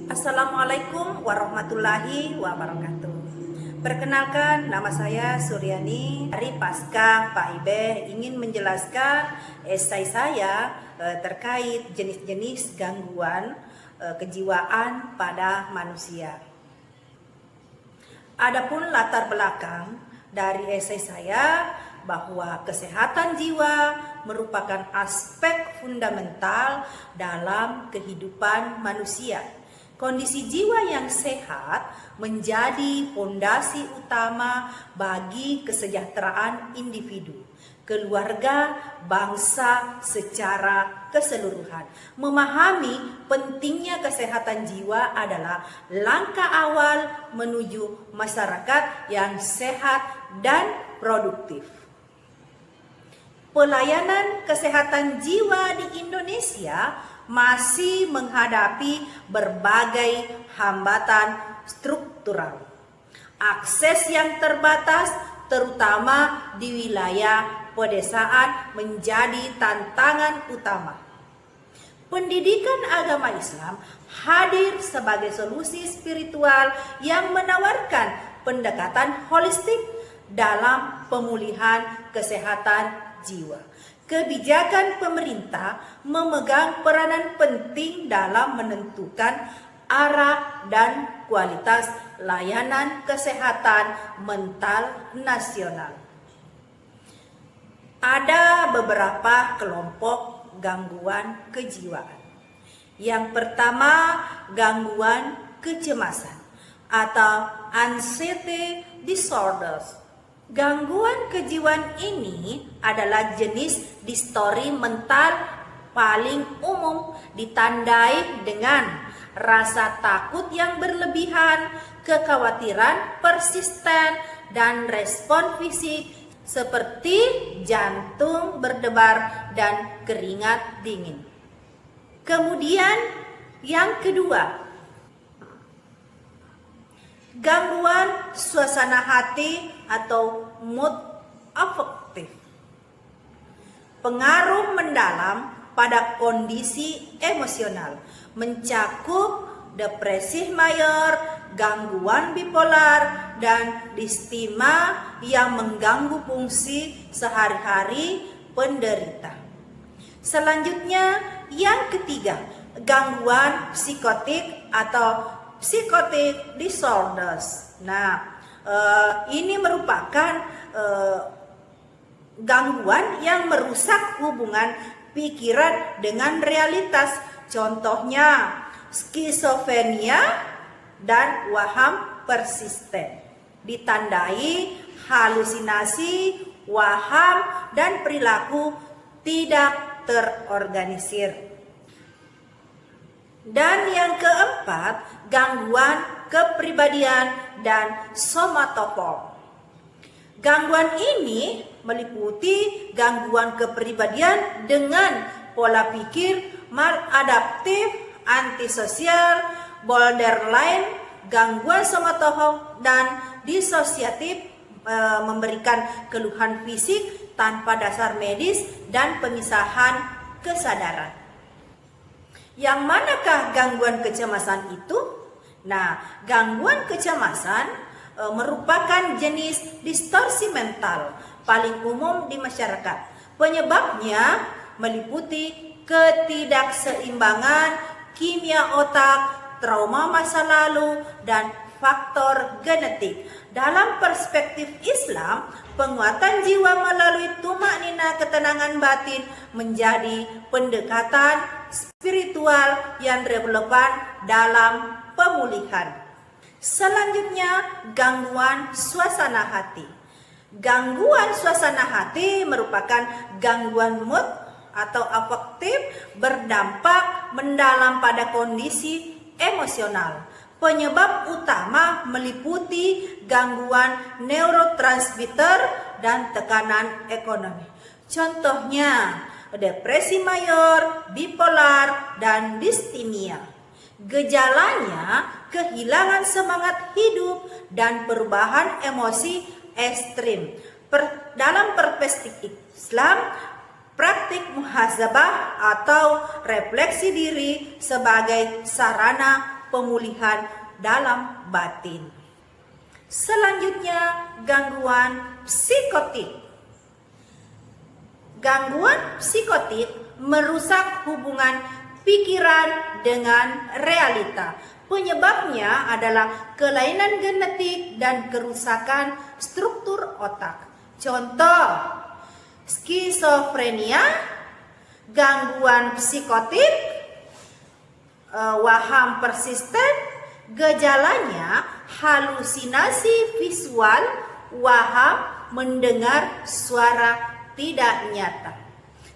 Assalamualaikum warahmatullahi wabarakatuh. Perkenalkan, nama saya Suryani dari Pasca PAIB. Ingin menjelaskan esai saya terkait jenis-jenis gangguan kejiwaan pada manusia. Adapun latar belakang dari esai saya bahwa kesehatan jiwa merupakan aspek fundamental dalam kehidupan manusia. Kondisi jiwa yang sehat menjadi fondasi utama bagi kesejahteraan individu, keluarga, bangsa secara keseluruhan. Memahami pentingnya kesehatan jiwa adalah langkah awal menuju masyarakat yang sehat dan produktif. Pelayanan kesehatan jiwa di Indonesia masih menghadapi berbagai hambatan struktural. Akses yang terbatas, terutama di wilayah pedesaan, menjadi tantangan utama. Pendidikan agama Islam hadir sebagai solusi spiritual yang menawarkan pendekatan holistik dalam pemulihan kesehatan jiwa. Kebijakan pemerintah memegang peranan penting dalam menentukan arah dan kualitas layanan kesehatan mental nasional. Ada beberapa kelompok gangguan kejiwaan. Yang pertama, gangguan kecemasan atau anxiety disorders. Gangguan kejiwaan ini adalah jenis distori mental paling umum, ditandai dengan rasa takut yang berlebihan, kekhawatiran persisten, dan respon fisik seperti jantung berdebar dan keringat dingin. Kemudian yang kedua, gangguan suasana hati atau mood affective. Pengaruh mendalam pada kondisi emosional, mencakup depresi mayor, gangguan bipolar, dan distima yang mengganggu fungsi sehari-hari penderita. Selanjutnya, yang ketiga, gangguan psikotik atau psychotic disorders. Nah, ini merupakan gangguan yang merusak hubungan pikiran dengan realitas. Contohnya skizofrenia dan waham persisten. Ditandai halusinasi, waham, dan perilaku tidak terorganisir. Dan yang keempat, gangguan kepribadian dan somatoform. Gangguan ini meliputi gangguan kepribadian dengan pola pikir maladaptif, antisosial, borderline, gangguan somatoform, dan disosiatif, memberikan keluhan fisik tanpa dasar medis dan pemisahan kesadaran. Yang manakah gangguan kecemasan itu? Nah, gangguan kecemasan merupakan jenis distorsi mental paling umum di masyarakat. Penyebabnya meliputi ketidakseimbangan kimia otak, trauma masa lalu, dan faktor genetik. Dalam perspektif Islam, penguatan jiwa melalui tumak nina ketenangan batin menjadi pendekatan spiritual yang relevan dalam pemulihan. Selanjutnya, gangguan suasana hati. Gangguan suasana hati merupakan gangguan mood atau afektif berdampak mendalam pada kondisi emosional. Penyebab utama meliputi gangguan neurotransmitter dan tekanan ekonomi. Contohnya, depresi mayor, bipolar, dan distimia. Gejalanya kehilangan semangat hidup dan perubahan emosi ekstrim. Dalam perspektif Islam, praktik muhasabah atau refleksi diri sebagai sarana pemulihan dalam batin. Selanjutnya, gangguan psikotik. Gangguan psikotik merusak hubungan pikiran dengan realita. Penyebabnya adalah kelainan genetik dan kerusakan struktur otak. Contoh, skizofrenia, gangguan psikotik, waham persisten, gejalanya halusinasi visual, waham mendengar suara tidak nyata.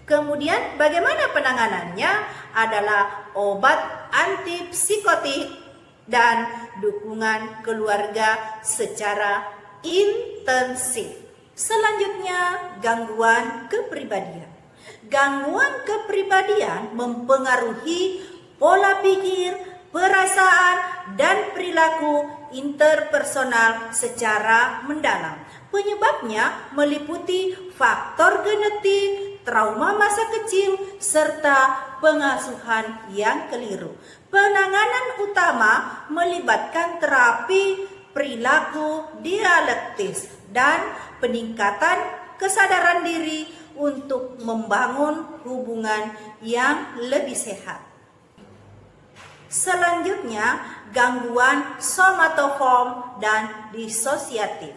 Kemudian bagaimana penanganannya? Adalah obat antipsikotik dan dukungan keluarga secara intensif. Selanjutnya, gangguan kepribadian. Gangguan kepribadian mempengaruhi pola pikir, perasaan, dan perilaku interpersonal secara mendalam. Penyebabnya meliputi faktor genetik, trauma masa kecil, serta pengasuhan yang keliru. Penanganan utama melibatkan terapi perilaku dialektis dan peningkatan kesadaran diri untuk membangun hubungan yang lebih sehat. Selanjutnya, gangguan somatoform dan disosiatif.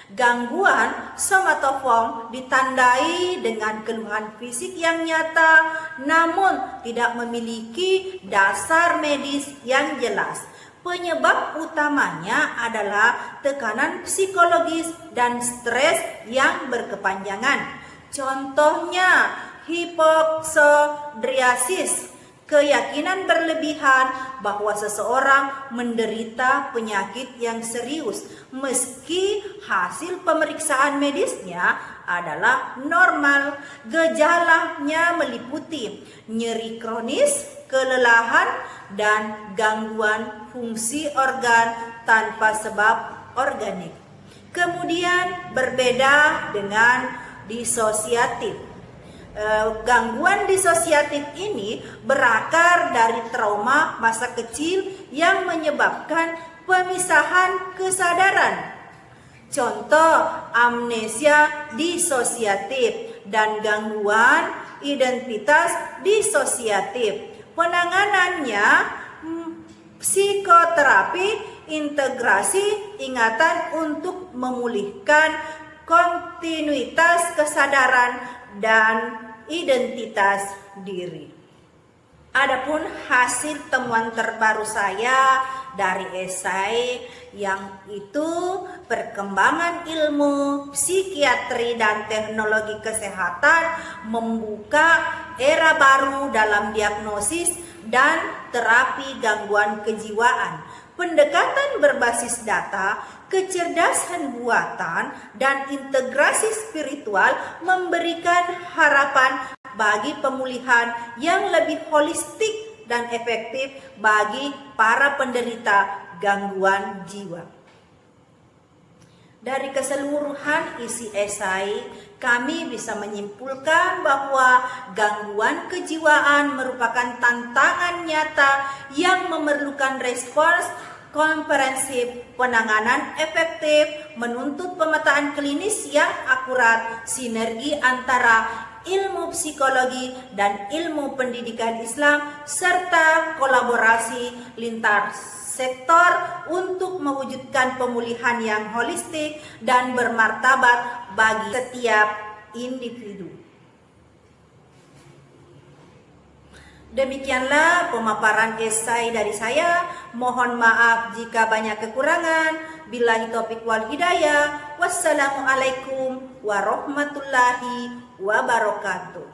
Gangguan somatoform ditandai dengan keluhan fisik yang nyata namun tidak memiliki dasar medis yang jelas. Penyebab utamanya adalah tekanan psikologis dan stres yang berkepanjangan. Contohnya, hipoksondriasis, keyakinan berlebihan bahwa seseorang menderita penyakit yang serius meski hasil pemeriksaan medisnya adalah normal. Gejalanya meliputi nyeri kronis, kelelahan, dan gangguan fungsi organ tanpa sebab organik. Kemudian berbeda dengan disosiatif. Gangguan disosiatif ini berakar dari trauma masa kecil yang menyebabkan pemisahan kesadaran. Contoh, amnesia disosiatif dan gangguan identitas disosiatif. Penanganannya psikoterapi integrasi ingatan untuk memulihkan kontinuitas kesadaran dan identitas diri. Adapun hasil temuan terbaru saya dari esai yang itu perkembangan ilmu psikiatri dan teknologi kesehatan membuka era baru dalam diagnosis dan terapi gangguan kejiwaan. Pendekatan berbasis data, kecerdasan buatan, dan integrasi spiritual memberikan harapan bagi pemulihan yang lebih holistik dan efektif bagi para penderita gangguan jiwa. Dari keseluruhan isi esai, kami bisa menyimpulkan bahwa gangguan kejiwaan merupakan tantangan nyata yang memerlukan respons komprehensif, penanganan efektif, menuntut pemetaan klinis yang akurat, sinergi antara ilmu psikologi dan ilmu pendidikan Islam, serta kolaborasi lintas sektor untuk mewujudkan pemulihan yang holistik dan bermartabat bagi setiap individu. Demikianlah pemaparan esai dari saya. Mohon maaf jika banyak kekurangan. Billahi taufiq wal hidayah. Wassalamualaikum warahmatullahi wabarakatuh.